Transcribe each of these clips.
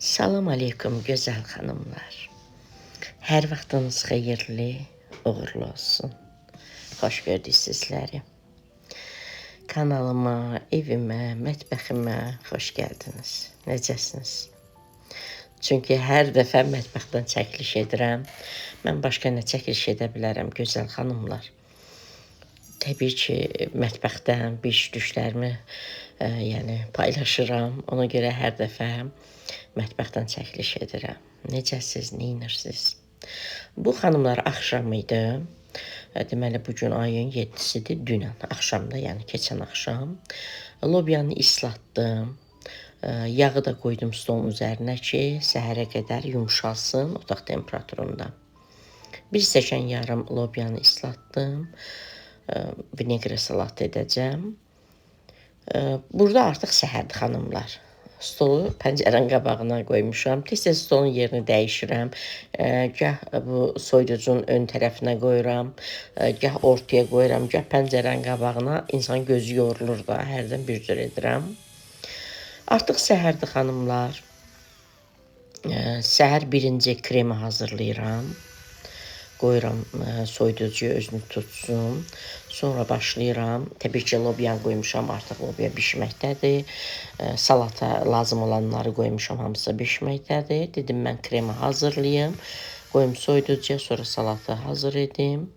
Salam aleykum gözəl xanımlar. Hər vaxtınız xeyirli, uğurlu olsun. Xoş gördük sizləri. Kanalıma, evimə, mətbəximə xoş gəldiniz. Necəsiniz? Çünki hər dəfə mətbəxdən çəkiliş edirəm. Mən başqa nə çəkiliş edə bilərəm gözəl xanımlar? Təbii ki, mətbəxdən düşlərimi paylaşıram. Ona görə hər dəfə mətbəxdən çəkiliş edirəm. Necəsiz, neyinirsiniz? Bu xanımlar axşam idi. Deməli, bugün ayın 7-sidir, dünən axşamda, yəni keçən axşam. Lobyanı islatdım. Yağı da qoydum stolun üzərinə ki, səhərə qədər yumşalsın otaq temperaturunda. Bir stəkan yarım lobyanı islatdım. Vinegre salat edəcəm. Burada artıq səhərdir xanımlar. Stolu pəncərənin qabağına qoymuşam. Tez-tez stolun yerini dəyişirəm. Gah bu soyuducunun ön tərəfinə qoyuram, gah ortaya qoyuram, gah pəncərənin qabağına. İnsan gözü yorulur da, hərdən bir cür edirəm. Artıq səhərdir xanımlar. Səhər birinci kremi hazırlayıram. Qoyuram soyuducuya özünü tutsun. Sonra başlayıram. Təbii ki, lobyan qoymuşam, artıq lobya bişməkdədir. Salata lazım olanları qoymuşam, hamısı bişməkdədir. Dedim, mən kremi hazırlayım. Qoyum soyuducuya, sonra salata hazır edim.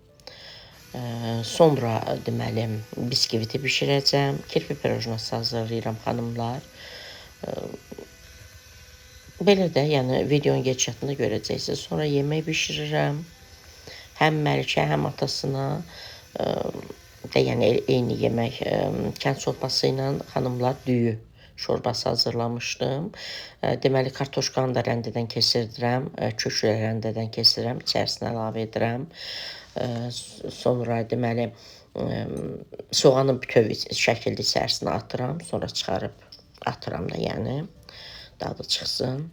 Sonra deməli, biskviti bişirəcəm. Kirpi pirojnası hazırlayıram xanımlar. Belə də, yəni videonun gedişatında görəcəksiniz. Sonra yemək bişirirəm. Həm Məlikə, həm atasına da yəni eyni yemək, kənd şorbası ilə xanımlar düyü şorbası hazırlamışdım. Deməli, kartoşkanı da rəndədən kesirdirəm, köklə rəndədən kesirəm, içərisinə əlavə edirəm. Sonra deməli, soğanı bütöv şəkildə içərisinə atıram, sonra çıxarıb atıram da, yəni dadı çıxsın.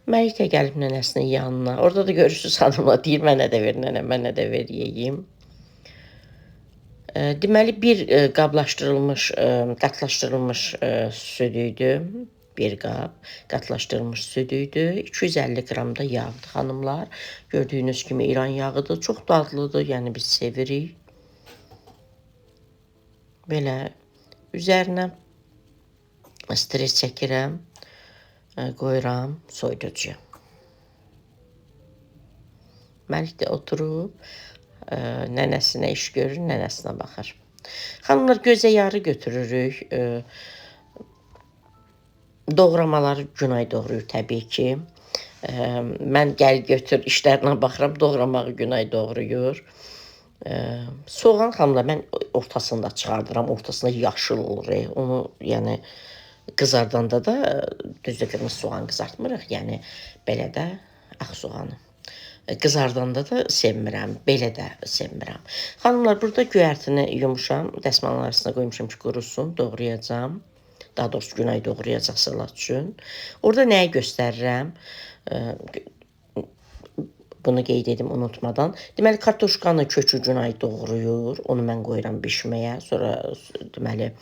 Məlikə gəlib nənəsinin yanına. Orada da görürsünüz xanımla, deyir, mənə də ver nənə, mənə də ver yeyim. Deməli, bir qablaşdırılmış, qatlaşdırılmış süd idi. Bir qab qatlaşdırılmış süd idi. 250 qram da yağdır xanımlar. Gördüyünüz kimi İran yağıdır. Çox dadlıdır, yəni biz sevirik. Belə üzərinə stres çəkirəm. Qoyuram soyuducuya. Məlik də oturub nənəsinə iş görür, nənəsinə baxır. Xanımlar, gözə yarı götürürük. Doğramaları Günay doğrayır təbii ki. Mən gəl götür işlərinə baxıram, doğramağı Günay doğrayır. Soğan xanımlar mən ortasında çıxardıram, ortasında yaşıl olur. Onu yəni qızardanda da düzdür qırmızı soğan qızartmırıq, yəni belə də ağ soğanı. Qızardanda da sevmirəm, belə də sevmirəm. Xanımlar, burada göyərtini yumuşam, dəsmalın arasına qoymuşam ki, qurusun, doğrayacam. Daha doğrusu Günay doğrayacaq salat üçün. Orada nəyi göstərirəm? Bunu qeyd edim unutmadan. Deməli, kartoşkanı kökü Günay doğrayır, onu mən qoyuram bişməyə. Sonra deməli,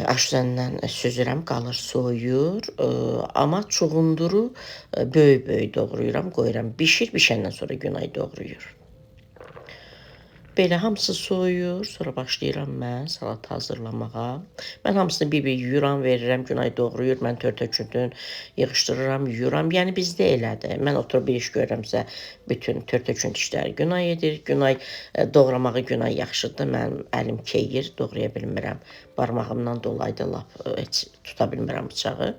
aş üzərindən süzürəm, qalır, soyuyur. Amma çuğunduru böyük-böyük doğrayıram, qoyuram. Bişəndən sonra Günay doğrayır. Belə hamısı soyuyur, sonra başlayıram mən salat hazırlamağa. Mən hamısını bir-bir yuyuram, verirəm, Günay doğrayır, mən tört-töküntün yığışdırıram, yuyuram. Yəni bizdə elədir. Mən oturub bir iş görürəmsə, bütün tört-tökünt işləri Günay edir. Günay doğramağı Günay yaxşıdır. Mənim əlim keyir, doğraya bilmirəm. Barmağımdan dolayı da lap heç tuta bilmirəm bıçağı.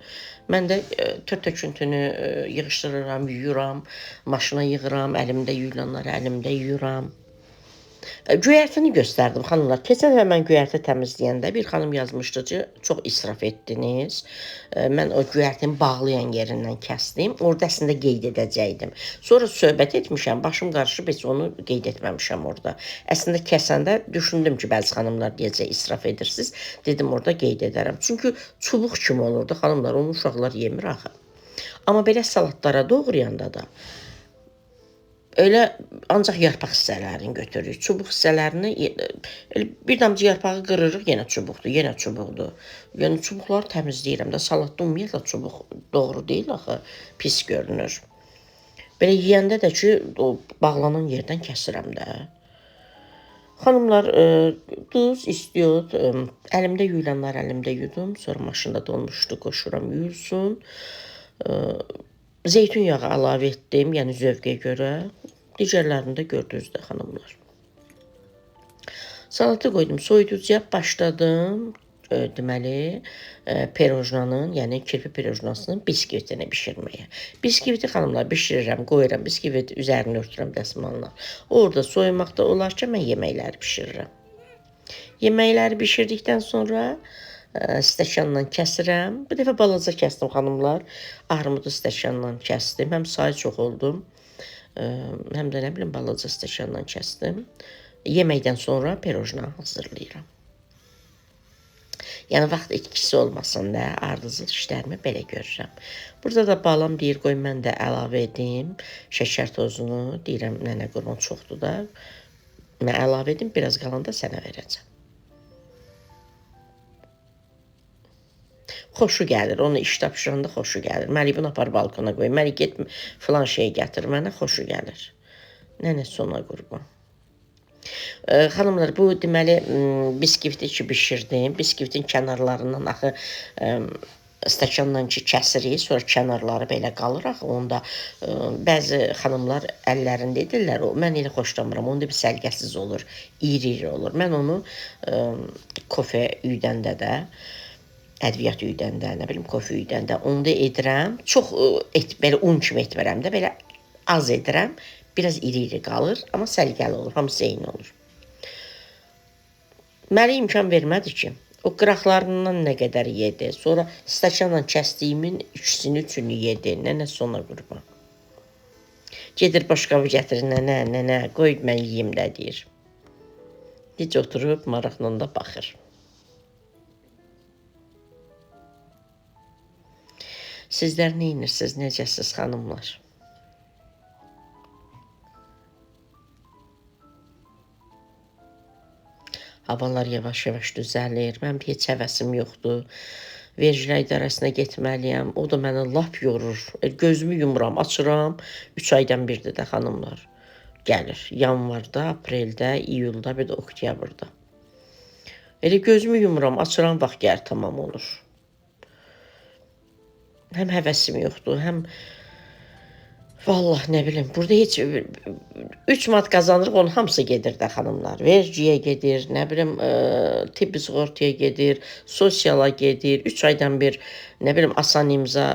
Mən də tört-töküntünü yığışdırıram, yuyuram, maşına yığıram, əlimdə yuyulanları əlimdə yuyuram. Göyərtini göstərdim xanımlar. Keçən dəfə mən göyərti təmizləyəndə bir xanım yazmışdı ki, çox israf etdiniz. Mən o göyərtini bağlayan yerindən kəsdim. Orada əslində qeyd edəcəkdim. Sonra söhbət etmişəm, başım qarışıb, heç onu qeyd etməmişəm orada. Əslində kəsəndə düşündüm ki, bəzi xanımlar deyəcək israf edirsiniz. Dedim, orada qeyd edərəm. Çünki çubuq kimi olurdu xanımlar, onu uşaqlar yemir axı. Amma belə salatlara doğrayanda da Elə ancaq yarpaq hissələrini götürürük. Çubuq hissələrini elə bir damcı yarpağı qırırıq, yenə çubuqdur, yenə çubuqdur. Yəni çubuqları təmizləyirəm də. Salatda ümumiyyətlə çubuq doğru deyil axı, pis görünür. Belə yeyəndə də ki, o bağlanan yerdən kəsirəm də. Xanımlar, duz, istiot, əlimdə yuyulanlar əlimdə yudum, sonra maşında donmuşdu, qoşuram yuyulsun. Zeytun yağı əlavə etdim, yəni zövqə görə. Digərlərini də gördünüz də xanımlar. Salatı qoydum, soyuducuya başladım. Deməli, pirojnanın, yəni kirpi pirojnasının biskvitini bişirməyə. Biskviti xanımlar bişirirəm, qoyuram, biskvit üzərini örtürəm dəsmalla. Orada soyumaqda olarkən mən yeməkləri bişirirəm. Yeməkləri bişirdikdən sonra stəkanla kəsirəm. Bu dəfə balaca kəsdim xanımlar. Armudu stəkanla kəsdim. Həm sayı çox oldum. Həm də nə bilim balaca stəkanla kəsdim. Yeməkdən sonra pirojna hazırlayıram. Yəni vaxt itkisi olmasın da, ardıcıl işlərimi belə görürəm. Burada da balam deyir, qoy mən də əlavə edim şəkər tozunu. Deyirəm, nənə qurban çoxdur da. Mən əlavə edim, biraz qalanda sənə verəcəm. Xoşu gəlir, onu iş tapşıranda xoşu gəlir. Məli bunu apar balkona qoy, məli get filan şey gətir, mənə xoşu gəlir. Nənə sona qurban. Xanımlar, bu deməli biskviti ki bişirdim. Biskvitin kənarlarından axı stəkanla ki kəsirik, sonra kənarları belə qalır axı. Onda bəzi xanımlar əllərində edirlər, mən elə xoşlamıram. Onda bir səliqəsiz olur, iri-iri olur. Mən onu kofe üydəndə də ədviyyat üydəndə, nə bilim, kofe üydəndə, onda edirəm. Çox belə un kimi etmirəm də, belə az edirəm. Biraz iri-iri qalır, amma səliqəli olur, hamısı eyni olur. Mənə imkan vermədi ki, o qıraqlarından nə qədər yedi. Sonra stəkanla kəsdiyimin ikisini, üçünü yedi. Nənə sona qurban. Gedir başqabı gətirir, nənə, qoy mən yiyim də deyir. Necə oturub maraqla da baxır. Sizlər nə edirsiniz, necəsiz xanımlar? Havalar yavaş-yavaş düzəlir. Mənim heç həvəsim yoxdur. Vergilər idarəsinə getməliyəm. O da məni lap yorur. Gözümü yumuram, açıram. 3 aydan birdir də xanımlar. Gəlir. Yanvarda, apreldə, iyulda, bir də oktyabrda. Elə gözümü yumuram, açıram, vaxt gəlir, tamam olur. Həm həvəsim yoxdur, həm vallah nə bilim, burada heç 3 manat qazanırıq, onun hamısı gedir də xanımlar. Vergiyə gedir, nə bilim, tibbi sığortaya gedir, sosiala gedir. 3 aydan bir, nə bilim, asan imza,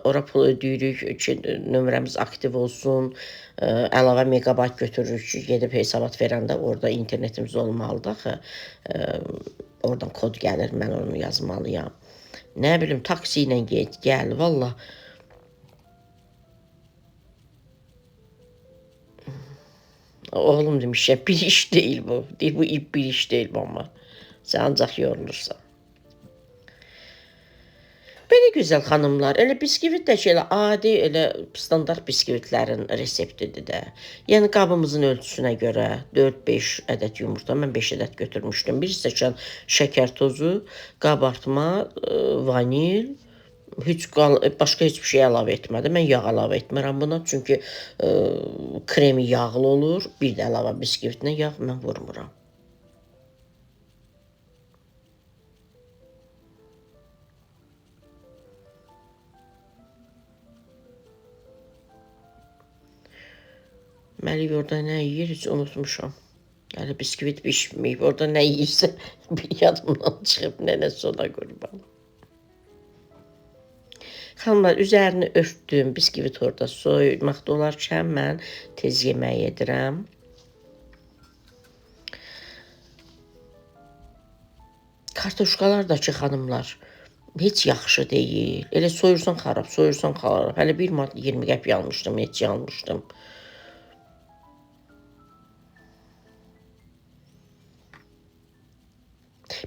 ora pul ödəyirik ki, nömrəmiz aktiv olsun. Əlavə megabayt götürürük ki, gedib hesabat verəndə orada internetimiz olmalıdır axı. Oradan kod gəlir, mən onu yazmalıyam. Nə bilim, taksi ilə get, gəl, valla. Oğlum demişəm, bir iş deyil bu. Deyir, bu bir iş deyil bu amma. Sən ancaq yorulursan. Belə gözəl xanımlar, elə biskvit də ki, elə adi, elə standart biskvitlərin reseptidir də. Yəni qabımızın ölçüsünə görə 4-5 ədəd yumurta, mən 5 ədəd götürmüşdüm. Bir stəkan şəkər tozu, qabartma, vanil, başqa heç bir şey əlavə etmədim. Mən yağ əlavə etmirəm buna, çünki kremi yağlı olur. Bir də əlavə biskvitinə yağ mən vurmuram. Məlik orada nə yiyir, heç unutmuşam. Yəni biskvit bişməyib, orada nə yiyirsə yadımdan çıxıb, nənə sona qurban. Xanımlar, üzərini örtdüm, biskvit orada soymaqda olarkən mən tez yemək edirəm. Kartoşkalar da ki, xanımlar, heç yaxşı deyil. Elə soyursan xarab, soyursan xarab. Hələ 1 manat 20 qəpik almışdım, heç almışdım.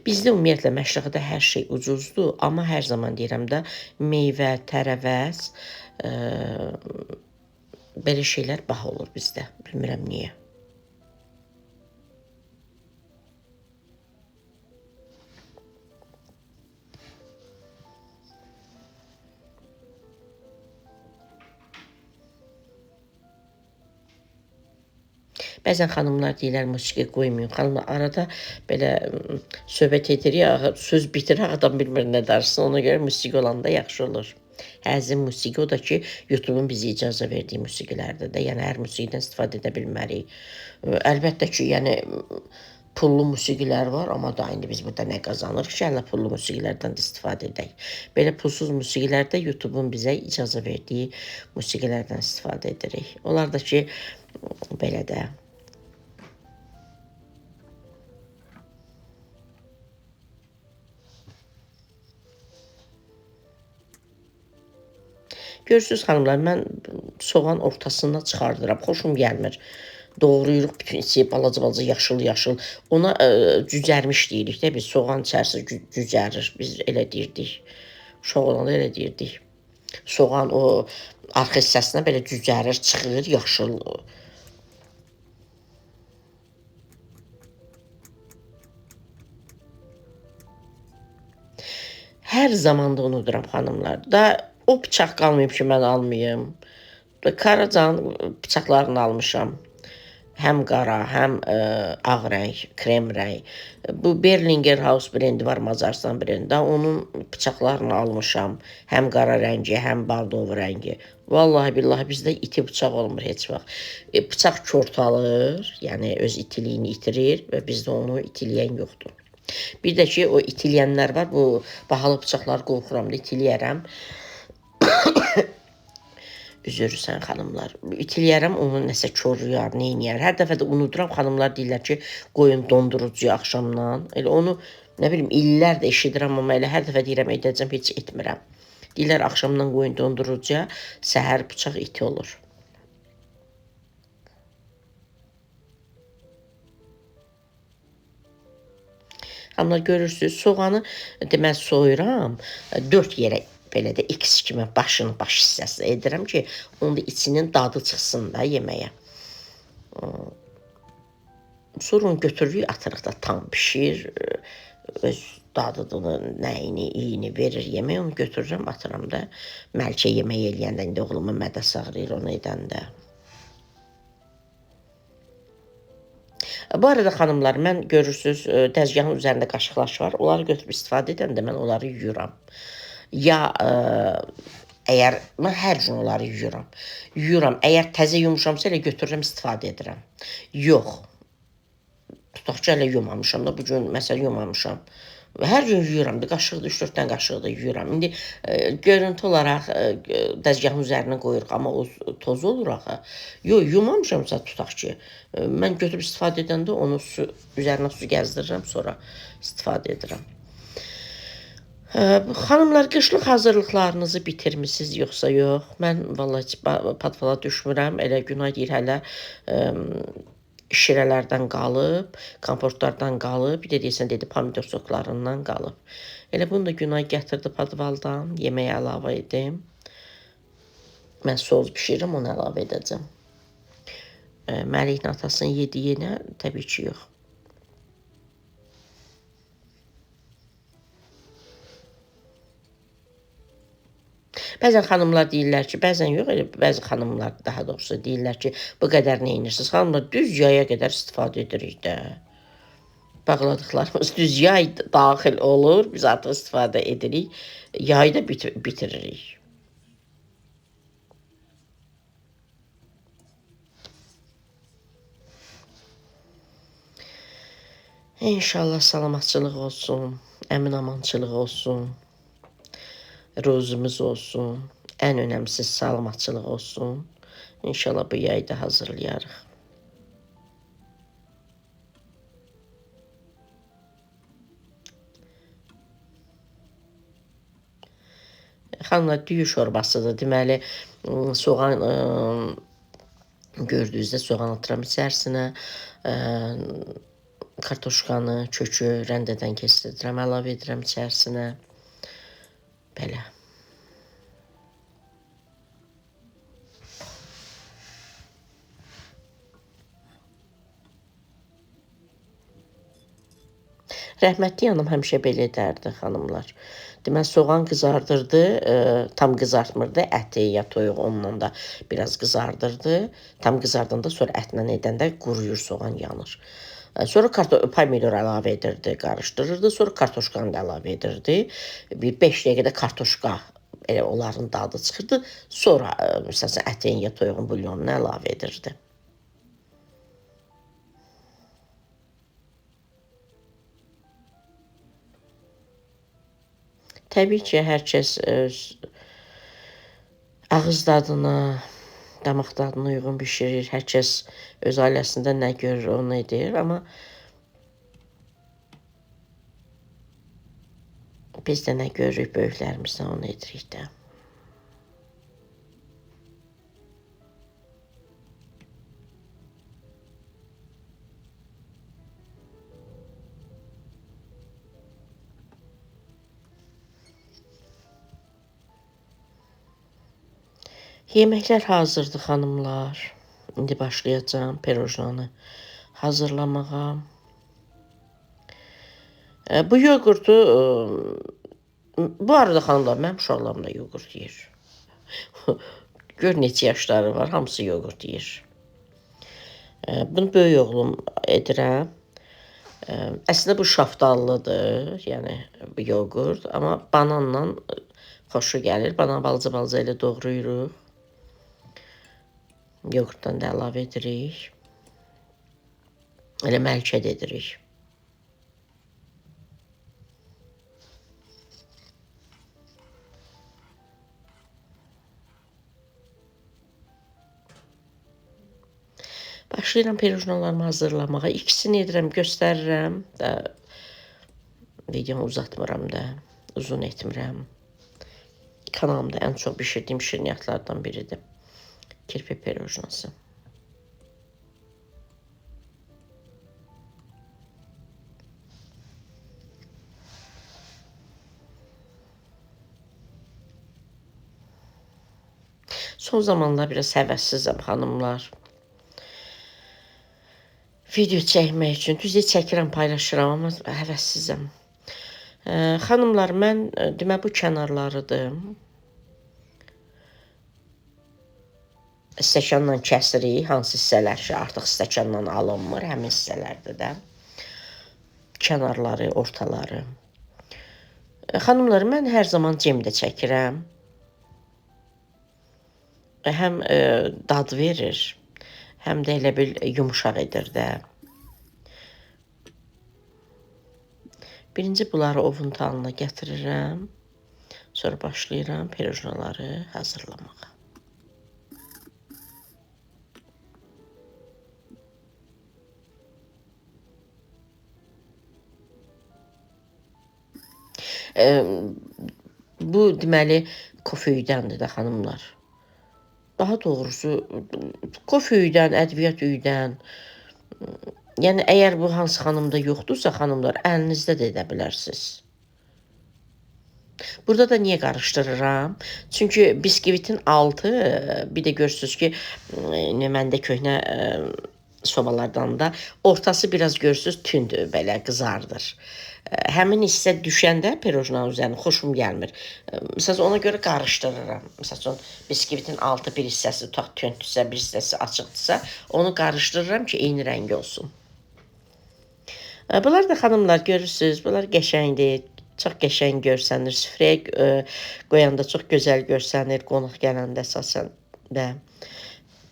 Bizdə ümumiyyətlə Məşrəqədə hər şey ucuzdur, amma hər zaman deyirəm də, meyvə, tərəvəz, Belə şeylər baha olur bizdə. Bilmirəm niyə. Bəzən xanımlar deyirlər musiqi qoymayın. Xanımlar arada belə söhbət edirik, söz bitir, adam bilmir nə danışsın. Ona görə musiqi olanda yaxşı olur. Həzin musiqi o da ki, YouTube'un bizə icazə verdiyi musiqilərdə də, yəni hər musiqidən istifadə edə bilmərik. Əlbəttə ki, yəni pullu musiqilər var, amma da indi biz burada nə qazanırıq ki, hələ pullu musiqilərdən də istifadə edək. Belə pulsuz musiqilərdə YouTube'un bizə icazə verdiyi musiqilərdən istifadə edirik. Onlar da ki, belə də. Görürsünüz xanımlar, mən soğan ortasından çıxardıram. Xoşum gəlmir. Doğrayırıq bütün içi balaca-balaca yaşıl-yaşıl. Ona cücərmiş deyirik də biz. Soğan içərisi cücərir. Biz elə deyirdik. Uşaq olanda elə deyirdik. Soğan o arxa hissəsinə belə cücərir, çıxır, yaşıl. Hər zaman da unuduram xanımlar. Da o bıçaq qalmayıb ki, mən almayım. Karacan bıçaqlarını almışam. Həm qara, həm ağ rəng, krem rəng. Bu Berlinger House brendi var, Macaristan brendi. Onun bıçaqlarını almışam. Həm qara rəngi, həm bardov rəngi. Vallahi billahi bizdə iti bıçaq olmur heç vaxt. Bıçaq körtalır, yəni öz itiliyini itirir və bizdə onu itiləyən yoxdur. Bir də ki, o itiləyənlər var, bu bahalı bıçaqları qorxuram da itiləyərəm. Üzürsən xanımlar. İtiləyərəm, onu nəsə körüyər, neyniyər. Hər dəfə də unuduram, xanımlar deyirlər ki, qoyun dondurucuya axşamdan. Elə onu, nə bilim, illər də eşidirəm, amma elə hər dəfə deyirəm, edəcəm, heç etmirəm. Deyirlər, axşamdan qoyun dondurucuya, səhər bıçaq iti olur. Amma görürsünüz, soğanı deməli soyuram, 4 yerə belə də X kimi başını, baş hissəsi edirəm ki, onda içinin dadı çıxsın da yeməyə. Sonra onu götürürük, atırıq da tam pişir, öz dadını, nəyini, iyini verir yemək, onu götürürəm, atıram da. Məlkə yemək eləyəndə, indi oğlumun mədəsi ağrıyır onu edəndə. Bu arada xanımlar, mən görürsünüz, dəzgahın üzərində qaşıqlar var. Onları götürüb istifadə edəndə mən onları yuyuram. Ya əgər mən hər gün onları yuyuram. Yuyuram. Əgər təzə yumuşamsa elə götürürəm, istifadə edirəm. Yox. Tutaq ki, elə yumamışam da, bu gün məsələ yumamışam. Hər gün yuyuram da, qaşıqda 3-4 dənə qaşığı da yuyuram. İndi görüntü olaraq dəzgahın üzərinə qoyuruq, amma o toz olur axı. Yox, yumamışamsa tutaq ki, mən götürüb istifadə edəndə onu üzərinə su gəzdirirəm, sonra istifadə edirəm. Xanımlar, qışlıq hazırlıqlarınızı bitirmisiniz yoxsa yox? Mən vallahi heç patvala düşmürəm. Elə Günay deyir hələ şirələrdən qalıb, komfortlardan qalıb, bir də deyəsən dedi pomidor soklarından qalıb. Elə bunu da Günay gətirdi padvaldan, yeməyə əlavə edim. Mən soz bişirirəm, onu əlavə edəcəm. Məliklə atasının yediyinə təbii ki, yox. Bəzən xanımlar deyirlər ki, bəzən yox, elə bəzi xanımlar daha doğrusu deyirlər ki, bu qədər neyinirsiniz? Xanımlar düz yaya qədər istifadə edirik də. Bağladıqlarımız düz yay daxil olur, biz artıq istifadə edirik. Yayı da bitiririk. İnşallah salamatçılıq olsun, əmin-amançılıq olsun. Rozumuz olsun, ən önəmlisi salamatçılıq olsun. İnşallah bu yayda hazırlayarıq. Xanımlar, düyü şorbasıdır. Deməli, soğan gördüyünüzdə soğan atıram içərisinə. Kartoşkanı, kökü rəndədən kesdirdirəm, əlavə edirəm içərisinə. Belə. Rəhmətli anam həmişə belə edərdi xanımlar. Deməli, soğan qızardırdı, tam qızartmırdı əti ya toyuq, onunla da biraz qızardırdı. Tam qızardanda sonra ətlə edəndə quruyur, soğan yanır. Sonra pomidor əlavə edirdi, qarışdırırdı. Sonra kartoşkanı da əlavə edirdi. Bir 5 dəqiqədə kartoşka elə onların dadı çıxırdı. Sonra məsələn ətin ya toyuğun bulyonunu əlavə edirdi. Təbii ki, hər kəs öz ağız dadına, damaq dadına uyğun bişirir. Hər kəs öz ailəsində nə görür, onu edir. Amma biz də nə görürük böyüklərimizdən, onu edirik də. Yeməklər hazırdır xanımlar. İndi başlayacağım pirojnanı hazırlamağa. Bu yoğurtu, bu arada xanımlar, mənim uşaqlarım da yoğurt yeyir. Gör neçə yaşları var, hamısı yoğurt yeyir. Bunu böyük oğlum edirəm. Əslində bu şaftallıdır, yəni bu yoğurt, amma bananla xoşu gəlir. Bananı balaca-balaca elə doğrayırıq. Yoğurtdan da əlavə edirik. Elə məlkə də edirik. Başlayıram pirojnalarımı hazırlamağa. İkisini edirəm, göstərirəm. Videomu uzatmıram da, uzun etmirəm. Kanalımda ən çox bişirdiyim şirniyyatlardan biridir. Kirpi pirojnası. Son zamanlar biraz həvəssizəm xanımlar. Video çəkmək üçün. Düzü çəkirəm, paylaşıram, amma həvəssizəm. Xanımlar, mən demə bu kənarlarıdır. Stəkanla kəsirik, hansı hissələr ki, artıq stəkanla alınmır, həmin hissələrdir də. Kənarları, ortaları. Xanımlar, mən hər zaman cemdə çəkirəm. Həm dad verir, həm də elə bil yumuşaq edir də. Birinci bunları ovun talına gətirirəm. Sonra başlayıram pirojnaları hazırlamağa. Bu deməli kofeydəndir də xanımlar. Daha doğrusu kofeydən, ədviyyat üydən. Yəni əgər bu hansı xanımda yoxdursa xanımlar, əlinizdə də edə bilərsiniz. Burada da niyə qarışdırıram? Çünki biskivitin altı, bir də görürsünüz ki, məndə köhnə sobalardan da ortası biraz görürsünüz tünd belə qızardır. Həmin hissə düşəndə pirojnanın üzərinə xoşum gəlmir. Məsələn, ona görə qarışdırıram. Məsələn, biskivitin altı bir hissəsi tutaq tündürsə, bir hissəsi açıqdırsa, onu qarışdırıram ki, eyni rəng olsun. Bunlar da xanımlar görürsünüz, bunlar qəşəngdir. Çox qəşəng görsənir. Süfrəyə qoyanda çox gözəl görsənir, qonaq gələndə əsasən də.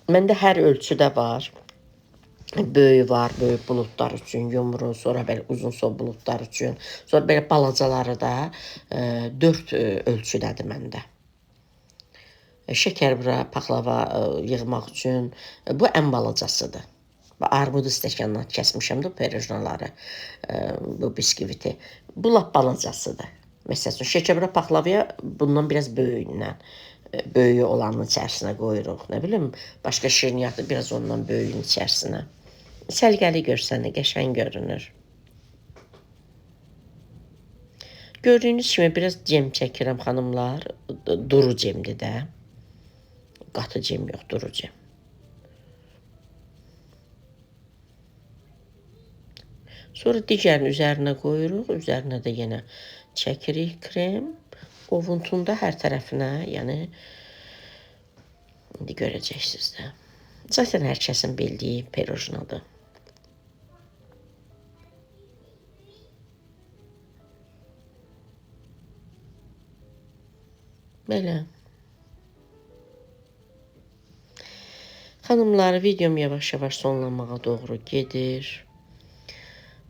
Məndə hər ölçüdə var. Böyük var, böyük buludlar üçün yumru, sonra belə uzun sol buludlar üçün, sonra belə balacaları da 4 ölçüdədir məndə. Şəkər bura, paxlava yığmaq üçün bu ən balacasıdır. Armudu stəkandan kəsmişəm də pirojnaları, bu biskviti. Bu lap balacasıdır. Məsələn, şəkər bura, paxlavaya bundan biraz böyüyü olanın içərisinə qoyuruq. Nə bilim, başqa şirniyyatı biraz ondan böyüyün içərisinə. Səliqəli görsənir, qəşəng görünür. Gördüyünüz kimi biraz cem çəkirəm xanımlar. Duru cemdir də. Qatı cem yox, duru cem. Sonra digərini üzərinə qoyuruq. Üzərinə də yenə çəkirik krem. Ovuntunda hər tərəfinə, yəni indi görəcəksiniz də. Zaten hər kəsin bildiyi pirojnadır. Belə. Xanımlar, videom yavaş-yavaş sonlanmağa doğru gedir.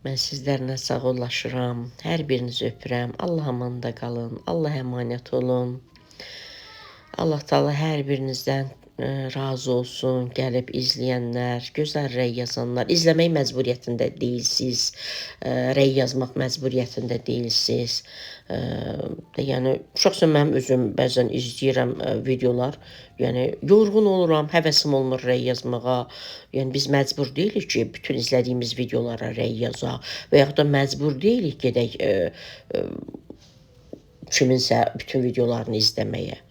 Mən sizlərlə sağollaşıram. Hər birinizi öpürəm. Allah amanda qalın. Allah əmanət olun. Allah Taala hər birinizdən razı olsun. Gəlib izləyənlər, gözəl rəy yazanlar. İzləmək məcburiyyətində deyilsiniz. Rəy yazmaq məcburiyyətində deyilsiniz. Yəni şəxsən mənim özüm bəzən izləyirəm videolar. Yəni yorğun oluram, həvəsim olmur rəy yazmağa. Yəni biz məcbur deyilik ki, bütün izlədiyimiz videolara rəy yazaq və yaxud da məcbur deyilik gedək kiminsə bütün videolarını izləməyə.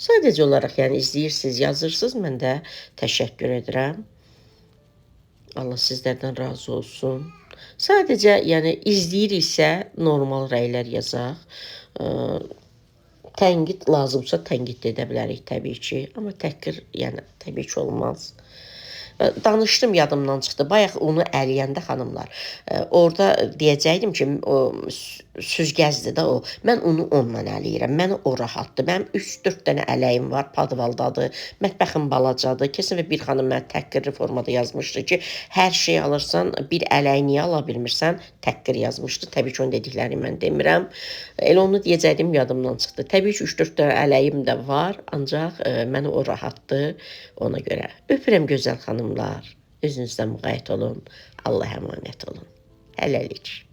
Sadəcə olaraq yəni izləyirsiniz, yazırsınız, mən də təşəkkür edirəm. Allah sizlərdən razı olsun. Sadəcə yəni izləyiriksə normal rəylər yazaq. Tənqid lazımsa tənqid edə bilərik təbii ki, amma təhqir yəni təbii ki olmaz. Danışdım, yadımdan çıxdı. Bayaq onu əliyəndə xanımlar, orada deyəcəkdim ki, o süzgəzdir də o. Mən onu onunla əliyirəm. Məni o rahatdır. Mənim 3-4 dənə ələyim var, padvaldadır. Mətbəxim balacadır. Kesin və bir xanım mənə təhqirli formada yazmışdı ki, hər şey alırsan, bir ələyi niyə ala bilmirsən? Təhqir yazmışdı. Təbii ki, onun dediklərini mən demirəm. Elə onu deyəcəkdim, yadımdan çıxdı. Təbii ki, 3-4 dənə ələyim də var, ancaq məni o rahatdır ona görə. Öpürəm gözəl xanımlar. Özünüzdən müğayət olun. Allah əmanət olun. Hələlik.